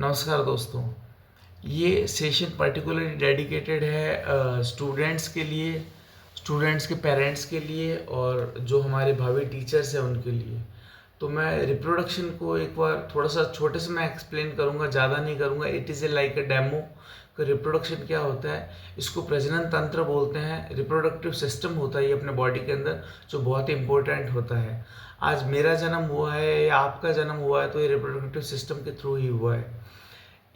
नमस्कार दोस्तों। ये सेशन पर्टिकुलरली डेडिकेटेड है स्टूडेंट्स के लिए, स्टूडेंट्स के पेरेंट्स के लिए और जो हमारे भावी टीचर्स हैं उनके लिए। तो मैं रिप्रोडक्शन को एक बार थोड़ा सा छोटे से मैं एक्सप्लेन करूँगा, ज़्यादा नहीं करूँगा। It is a like a demo कि रिप्रोडक्शन क्या होता है। इसको प्रजनन तंत्र बोलते हैं। रिप्रोडक्टिव सिस्टम होता है ये अपने बॉडी के अंदर, जो बहुत ही इंपॉर्टेंट होता है। आज मेरा जन्म हुआ है या आपका जन्म हुआ है तो ये रिप्रोडक्टिव सिस्टम के थ्रू ही हुआ है।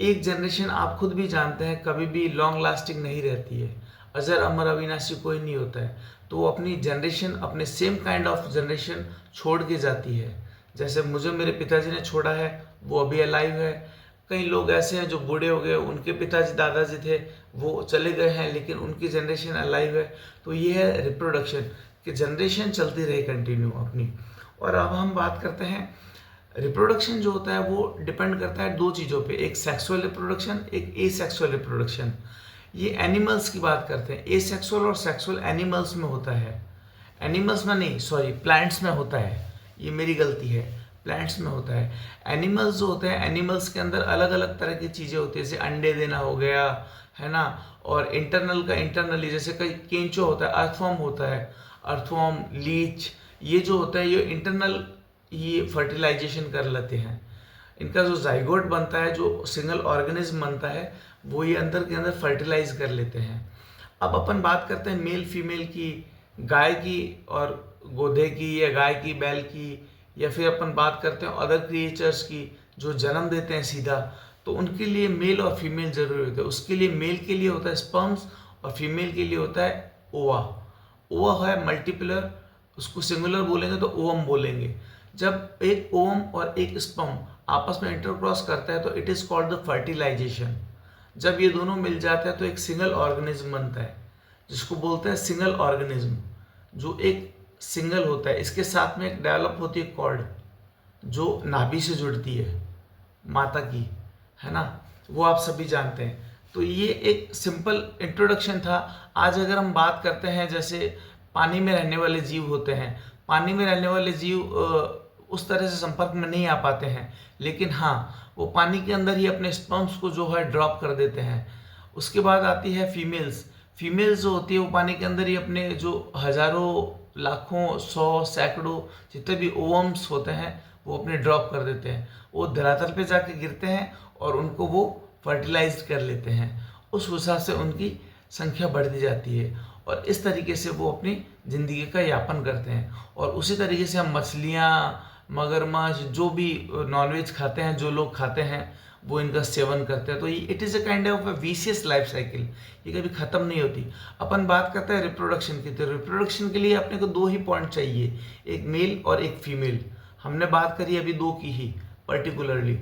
एक जनरेशन आप खुद भी जानते हैं कभी भी लॉन्ग लास्टिंग नहीं रहती है। अजर अमर अविनाशी कोई नहीं होता है। तो वो अपनी जनरेशन, अपने सेम काइंड ऑफ जनरेशन छोड़ के जाती है। जैसे मुझे मेरे पिताजी ने छोड़ा है, वो अभी अलाइव है। कई लोग ऐसे हैं जो बूढ़े हो गए, उनके पिताजी दादाजी थे, वो चले गए हैं लेकिन उनकी जनरेशन अलाइव है। तो ये है रिप्रोडक्शन कि जनरेशन चलती रहे कंटिन्यू अपनी। और अब हम बात करते हैं रिप्रोडक्शन जो होता है वो डिपेंड करता है दो चीज़ों पे, एक सेक्सुअल रिप्रोडक्शन, एक एसेक्सुअल रिप्रोडक्शन। ये एनिमल्स की बात करते हैं। एसेक्सुअल और सेक्सुअल एनिमल्स में होता है। एनिमल्स में नहीं, सॉरी, प्लांट्स में होता है। ये मेरी गलती है, प्लांट्स में होता है। एनिमल्स जो होते हैं, एनिमल्स के अंदर अलग अलग तरह की चीज़ें होती है, जैसे अंडे देना हो गया, है ना। और इंटरनल का इंटरनली, जैसे कई केंचो होता है, अर्थवॉर्म होता है, अर्थवॉर्म, लीच, ये जो होता है ये इंटरनल ये फर्टिलाइजेशन कर लेते हैं। इनका जो जाइगोट बनता है, जो सिंगल ऑर्गेनिज्म बनता है, वो ये अंदर के अंदर फर्टिलाइज कर लेते हैं। अब अपन बात करते हैं मेल फीमेल की, गाय की और गोधे की, या गाय की बैल की, या फिर अपन बात करते हैं अदर क्रिएचर्स की जो जन्म देते हैं सीधा। तो उनके लिए मेल और फीमेल जरूरी होता है। उसके लिए मेल के लिए होता है स्पर्म्स और फीमेल के लिए होता है ओवा। ओवा है मल्टीपुलर, उसको सिंगुलर बोलेंगे तो ओवम बोलेंगे। जब एक ओवम और एक स्पर्म आपस में इंटरक्रॉस करता है तो it is called the fertilization. जब ये दोनों मिल जाते हैं तो एक सिंगल ऑर्गेनिज्म बनता है, जिसको बोलते हैं सिंगल ऑर्गेनिज्म, जो एक सिंगल होता है। इसके साथ में एक डेवलप होती है कॉर्ड, जो नाभि से जुड़ती है माता की, है ना। वो आप सभी जानते हैं। तो ये एक सिंपल इंट्रोडक्शन था। आज अगर हम बात करते हैं, जैसे पानी में रहने वाले जीव होते हैं, पानी में रहने वाले जीव उस तरह से संपर्क में नहीं आ पाते हैं, लेकिन हाँ, वो पानी के अंदर ही अपने स्पर्म्स को जो है ड्रॉप कर देते हैं। उसके बाद आती है फीमेल्स। फीमेल्स जो होती है वो पानी के अंदर ही अपने जो हजारों, लाखों, सौ, सैकड़ों जितने भी ओवम्स होते हैं वो अपने ड्रॉप कर देते हैं। वो धरातल पे जाके गिरते हैं और उनको वो फर्टिलाइज कर लेते हैं। उस हिसाब से उनकी संख्या बढ़ती जाती है और इस तरीके से वो अपनी ज़िंदगी का यापन करते हैं। और उसी तरीके से हम मछलियाँ, मगरमच्छ, जो भी नॉनवेज खाते हैं, जो लोग खाते हैं, वो इनका सेवन करते हैं। तो ये it is a kind of a vicious life cycle, ये कभी ख़त्म नहीं होती। अपन बात करते हैं रिप्रोडक्शन की, तो रिप्रोडक्शन के लिए अपने को दो ही पॉइंट चाहिए, एक मेल और एक फीमेल। हमने बात करी अभी दो की ही पर्टिकुलरली,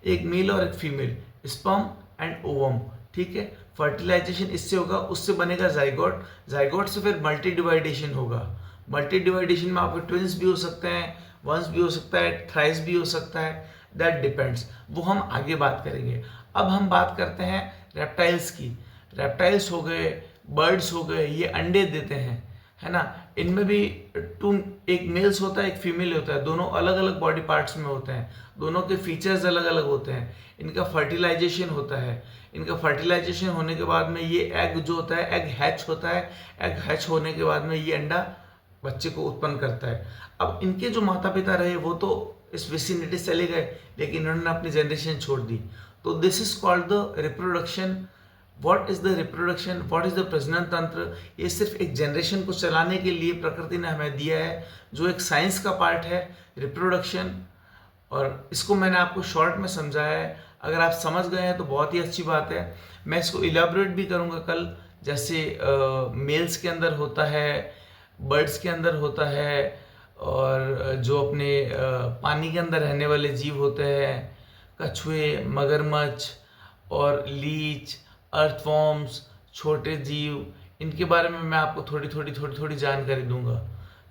एक मेल और एक फीमेल, स्पर्म एंड ओवम, ठीक है। फर्टिलाइजेशन इससे होगा, उससे बनेगा जाइगोट, जाइगोट से फिर मल्टी डिवाइडेशन होगा। मल्टी डिवाइडेशन में आपके ट्विंस भी हो सकते हैं, वंस भी हो सकता है, थ्राइस भी हो सकता है, दैट डिपेंड्स, वो हम आगे बात करेंगे। अब हम बात करते हैं रेप्टाइल्स की। रेप्टाइल्स हो गए, बर्ड्स हो गए, ये अंडे देते हैं, है ना। इनमें भी टू, एक मेल्स होता है, एक फीमेल होता है, दोनों अलग अलग बॉडी पार्ट्स में होते हैं, दोनों के फीचर्स अलग अलग होते हैं। इनका फर्टिलाइजेशन होता है। इनका फर्टिलाइजेशन होने के बाद में ये एग जो होता है, एग हैच होता है। एग हैच होने के बाद में ये अंडा बच्चे को उत्पन्न करता है। अब इनके जो माता पिता रहे वो तो इस विसिनिटी से चले गए, लेकिन इन्होंने अपनी जनरेशन छोड़ दी। तो this is called the reproduction. What is the reproduction, what is the प्रजनन तंत्र? ये सिर्फ एक जनरेशन को चलाने के लिए प्रकृति ने हमें दिया है, जो एक साइंस का पार्ट है, रिप्रोडक्शन। और इसको मैंने आपको शॉर्ट में समझाया है। अगर आप समझ गए हैं तो बहुत ही अच्छी बात है। मैं इसको इलेबोरेट भी करूँगा कल। जैसे मेल्स के अंदर होता है, बर्ड्स के अंदर होता है, और जो अपने पानी के अंदर रहने वाले जीव होते हैं, कछुए, मगरमच्छ और लीच, अर्थवॉर्म्स, छोटे जीव, इनके बारे में मैं आपको थोड़ी थोड़ी जानकारी दूंगा,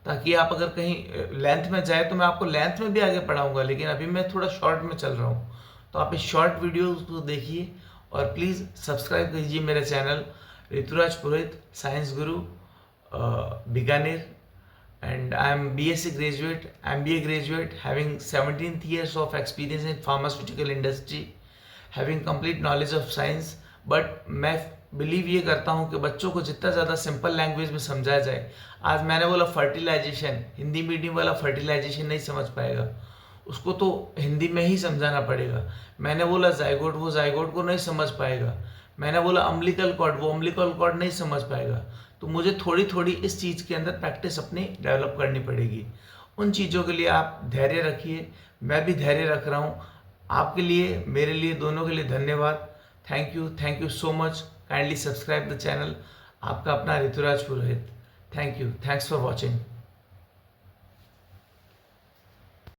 ताकि आप अगर कहीं लेंथ में जाए तो मैं आपको लेंथ में भी आगे पढ़ाऊंगा। लेकिन अभी मैं थोड़ा शॉर्ट में चल रहा हूँ, तो आप इस शॉर्ट वीडियो को देखिए और प्लीज़ सब्सक्राइब कीजिए मेरे channel Rituraj Purohit, science Guru, Bikaner. And I am BSc graduate, MBA graduate, having 17th years of experience in pharmaceutical industry. Having complete knowledge of science, but मैं बिलीव ये करता हूँ कि बच्चों को जितना ज़्यादा सिंपल लैंग्वेज में समझाया जाए। आज मैंने बोला फर्टिलाइजेशन, हिंदी मीडियम वाला फर्टिलाइजेशन नहीं समझ पाएगा, उसको तो हिंदी में ही समझाना पड़ेगा। मैंने बोला जाइगोट, वो जाइगोट को नहीं समझ पाएगा। मैंने बोला अम्बिलिकल कॉर्ड, वो अम्बिलिकल कॉर्ड नहीं समझ पाएगा। तो मुझे थोड़ी थोड़ी इस चीज़ के अंदर प्रैक्टिस अपनी डेवलप करनी पड़ेगी। उन चीज़ों के लिए आप धैर्य रखिए, मैं भी धैर्य रख रहा हूँ। आपके लिए, मेरे लिए, दोनों के लिए धन्यवाद। Thank you so much. Kindly subscribe the channel. आपका अपना Rituraj Purohit. Thank you, thanks for watching.